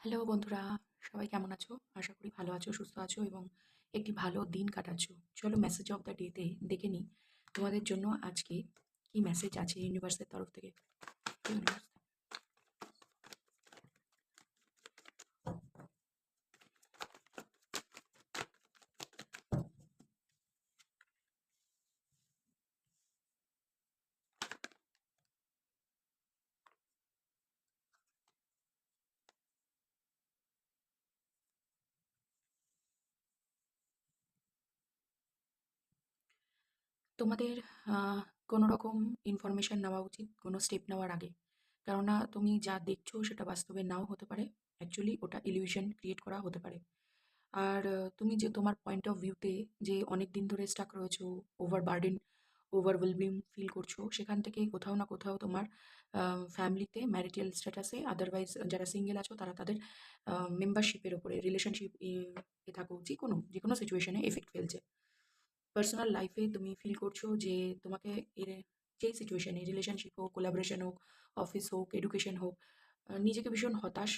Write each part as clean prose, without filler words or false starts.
Hello বন্ধুরা, সবাই কেমন আছো? আশা করি ভালো আছো, সুস্থ আছো এবং একটি ভালো দিন কাটাচ্ছো। চলো মেসেজ অফ দ্য ডেতে দেখে নিই তোমাদের জন্য আজকে কি মেসেজ আছে ইউনিভার্সের তরফ থেকে। ইউনিভার্স, তোমাদের আহ, কোনো রকম ইনফরমেশন নেওয়া উচিত কোনো স্টেপ নেওয়ার আগে। কেননা তুমি যা দেখছো সেটা বাস্তবে নাও হতে পারে, অ্যাকচুয়ালি ওটা ইলিউশন ক্রিয়েট করা হতে পারে। আর তুমি যে তোমার পয়েন্ট অফ ভিউতে যে অনেক দিন ধরে স্টাক রয়েছো, ওভারবার্ডেন ওভারওয়েলমিং ফিল করছো, সেখান থেকে কোথাও না কোথাও তোমার ফ্যামিলিতে ম্যারিটাল স্ট্যাটাসে আদারওয়াইজ যারা সিঙ্গেল আছো তারা তাদের মেম্বারশিপের ওপরে রিলেশনশিপ এ থাকো যে কোনো সিচুয়েশনে এফেক্ট ফেলছে। পার্সোনাল লাইফে তুমি ফিল করছো যে তোমাকে এর যেই সিচুয়েশনে রিলেশনশিপ হোক, কোলাবোরেশন হোক, অফিস হোক, এডুকেশন হোক, নিজেকে ভীষণ হতাশ,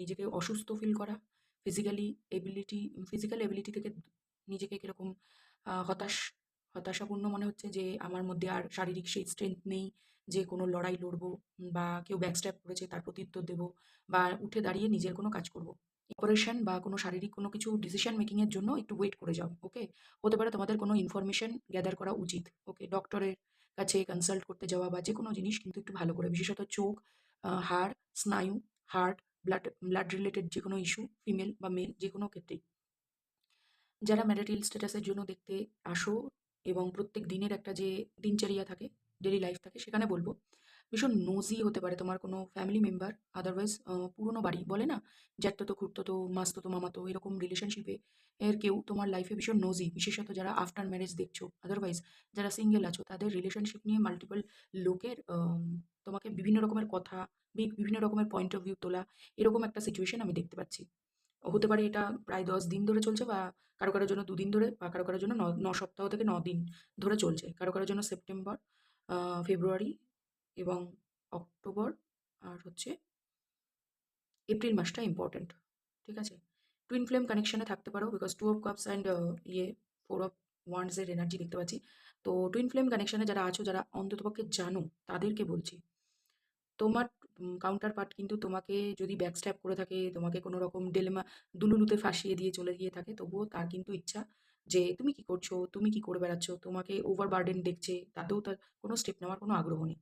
নিজেকে অসুস্থ ফিল করা, ফিজিক্যালি ফিজিক্যাল এবিলিটি থেকে নিজেকে কিরকম হতাশাপূর্ণ মনে হচ্ছে যে আমার মধ্যে আর শারীরিক সেই স্ট্রেংথ নেই যে কোনো লড়াই লড়বো, বা কেউ ব্যাকস্ট্যাপ করেছে তার প্রত্যুত্তর দেবো, বা উঠে দাঁড়িয়ে নিজের কোনো কাজ করব। অপারেশন বা কোনো শারীরিক কোনো কিছু ডিসিশন মেকিং এর জন্য একটু ওয়েট করে যাও, ওকে? হতে পারে তোমাদের কোনো ইনফরমেশন গ্যাদার করা উচিত, ওকে? ডক্টরের কাছে কনসাল্ট করতে যাওয়া বা যেকোনো জিনিস কিন্তু একটু ভালো করে, বিশেষত চোখ, হাড়, স্নায়ু, হার্ট, ব্লাড ব্লাড রিলেটেড যেকোনো ইস্যু, ফিমেল বা মেল যেকোনো ক্ষেত্রেই। যারা ম্যারিটাল স্ট্যাটাসের জন্য দেখতে আসো এবং প্রত্যেক দিনের একটা যে দিনচর্যা থাকে, ডেইলি লাইফ থাকে, সেখানে বলবো ভীষণ নোজি হতে পারে তোমার কোনো ফ্যামিলি মেম্বার, আদারওয়াইজ পুরনো বাড়ি বলে না, জ্যাঠতো, খুড়তো, মাস্তুতো, মামাতো, এরকম রিলেশনশিপে এর কেউ তোমার লাইফে ভীষণ নোজি, বিশেষত যারা আফটার ম্যারেজ দেখছো। আদারওয়াইজ যারা সিঙ্গেল আছো তাদের রিলেশনশিপ নিয়ে মাল্টিপল লোকের তোমাকে বিভিন্ন রকমের কথা, বিভিন্ন রকমের পয়েন্ট অফ ভিউ তোলা, এরকম একটা সিচুয়েশন আমি দেখতে পাচ্ছি। হতে পারে এটা প্রায় ১০ দিন ধরে চলছে, বা কারো জন্য ২ দিন ধরে, বা কারো জন্য ৯ সপ্তাহ থেকে ৯ দিন ধরে চলছে। কারো জন্য সেপ্টেম্বর, ফেব্রুয়ারি এবং অক্টোবর, আর হচ্ছে এপ্রিল মাসটা ইম্পোর্টেন্ট। ঠিক আছে? টুইন ফ্লেম কানেকশন এ থাকতে পারো, because 2 of cups and 4 of wands এর এনার্জি দেখতে পাচ্ছি। তো টুইন ফ্লেম কানেকশন এ যারা আছো, যারা অন্ততপক্ষে জানো, তাদেরকে বলছি তোমার কাউন্টার পার্ট কিন্তু তোমাকে যদি ব্যাকস্ট্যাপ করে থাকে, তোমাকে কোনো রকম দুলুলুতে ফাঁসিয়ে দিয়ে চলে গিয়ে থাকে, তবুও তার কিন্তু ইচ্ছা যে তুমি কি করছো, তুমি কি করে বেড়াচ্ছ, তোমাকে ওভারবার্ডেন দেখছে, তাতেও তার কোনো স্টেপ নেওয়ার কোনো আগ্রহ নেই।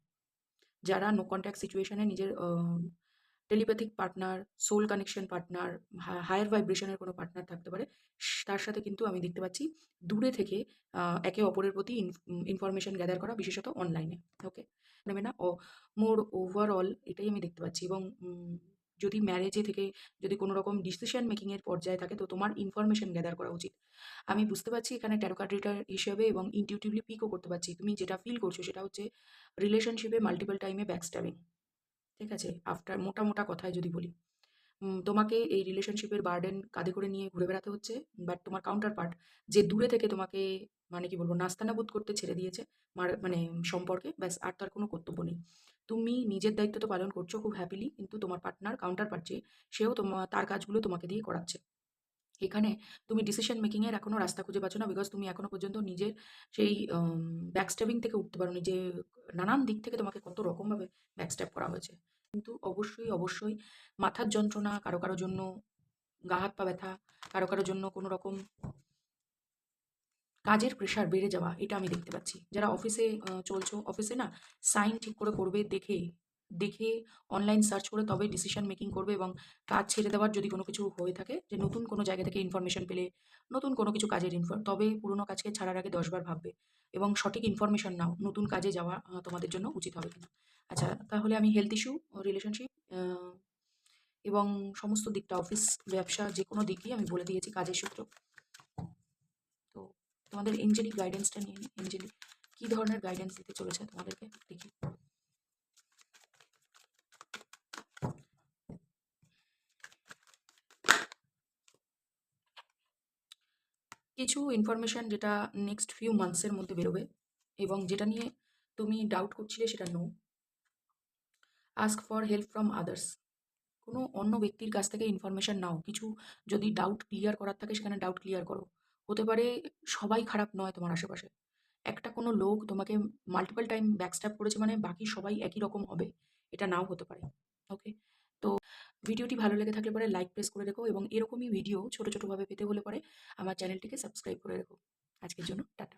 যারা নো কন্ট্যাক্ট সিচুয়েশনে নিজের telepathic partner, soul connection partner, higher ভাইব্রেশনের কোনো পার্টনার থাকতে পারে, তার সাথে কিন্তু আমি দেখতে পাচ্ছি দূরে থেকে একে অপরের প্রতি ইনফরমেশন গ্যাদার করা, বিশেষত অনলাইনে, ওকে? নেবে না ও, মোর ওভারঅল এটাই আমি দেখতে পাচ্ছি। এবং যদি ম্যারেজে থেকে যদি কোনো রকম ডিসিশন মেকিং এর পর্যায়ে থাকে, তো তোমার ইনফরমেশন গ্যাদার করা উচিত। আমি বুঝতে পারছি এখানে ট্যারো কার্ড রিডার হিসেবে, এবং ইনটিউটিভলি পিকও করতে পারছি তুমি যেটা ফিল করছো সেটা হচ্ছে রিলেশনশিপে মাল্টিপল টাইমে ব্যাকস্ট্যাবিং। ঠিক আছে? আফটার মোটা, মোটা কথায় যদি বলি, তোমাকে এই রিলেশনশিপের বার্ডেন কাঁধে করে নিয়ে ঘুরে বেড়াতে হচ্ছে। বাট তোমার কাউন্টার পার্ট যে দূরে থেকে তোমাকে, মানে কি বলবো, নাস্তানাবুদ করতে ছেড়ে দিয়েছে মানে সম্পর্কে, ব্যাস আর তার কোনো কর্তব্য নেই। তুমি নিজের দায়িত্ব তো পালন করছো খুব হ্যাপিলি, কিন্তু তোমার পার্টনার, কাউন্টার পার্ট যে, সেও তার কাজগুলো তোমাকে দিয়ে করাচ্ছে। এখানে তুমি ডিসিশন মেকিং এর এখনো রাস্তা খুঁজে পাচ্ছ না, বিকজ তুমি এখনো পর্যন্ত নিজের সেই ব্যাকস্ট্যাবিং থেকে উঠতে পারোনি, যে নানান দিক থেকে তোমাকে কত রকমভাবে ব্যাকস্ট্যাব করা হয়েছে। কিন্তু অবশ্যই, অবশ্যই মাথার যন্ত্রণা, কারো জন্য গা হাত পা ব্যথা, কারো জন্য কোনো রকম কাজের প্রেশার বেড়ে যাওয়া, এটা আমি দেখতে পাচ্ছি। যারা অফিসে চলছো, অফিসে না সাইন ঠিক করে করবে, দেখে, দেখে অনলাইন সার্চ করে তবে ডিসিশন মেকিং করবে, এবং কাজ ছেড়ে দেওয়ার যদি কোনো কিছু হয়ে থাকে, যে নতুন কোনো জায়গা থেকে ইনফরমেশন পেলে, নতুন কোনো কিছু কাজের তবে পুরোনো কাজকে ছাড়ার আগে ১০ বার ভাববে এবং সঠিক ইনফরমেশন নাও, নতুন কাজে যাওয়া তোমাদের জন্য উচিত হবে কিনা। আচ্ছা, তাহলে আমি হেলথ ইস্যু, রিলেশনশিপ এবং সমস্ত দিকটা, অফিস, ব্যবসা, যেকোনো দিকই আমি বলে দিয়েছি কাজের সূত্র। তো তোমাদের এঞ্জেলিক গাইডেন্সটা নিয়ে নিই। এঞ্জেলিক কি ধরনের গাইডেন্স দিতে চলেছে তোমাদেরকে, দেখি। কিছু ইনফরমেশন যেটা নেক্সট ফিউ মান্থসের মধ্যে বেরোবে, এবং যেটা নিয়ে তুমি ডাউট করছিলে সেটা no. Ask for help from others. কোনো অন্য ব্যক্তির কাছ থেকে ইনফরমেশন নাও। কিছু যদি ডাউট ক্লিয়ার করার থাকে সেখানে ডাউট ক্লিয়ার করো। হতে পারে সবাই খারাপ নয় তোমার আশেপাশে। একটা কোনো লোক তোমাকে মাল্টিপল টাইম ব্যাকস্ট্যাব করেছে মানে বাকি সবাই একই রকম হবে। এটা নাও হতে পারে। ওকে? তো ভিডিওটি ভালো লেগে থাকলে পরে লাইক প্রেস করে রেখো এবং এরকমই ভিডিও ছোট, ছোট ভাবে পেতে হলে পরে আমার চ্যানেলটিকে সাবস্ক্রাইব করে রেখো। আজকের জন্য টাটা।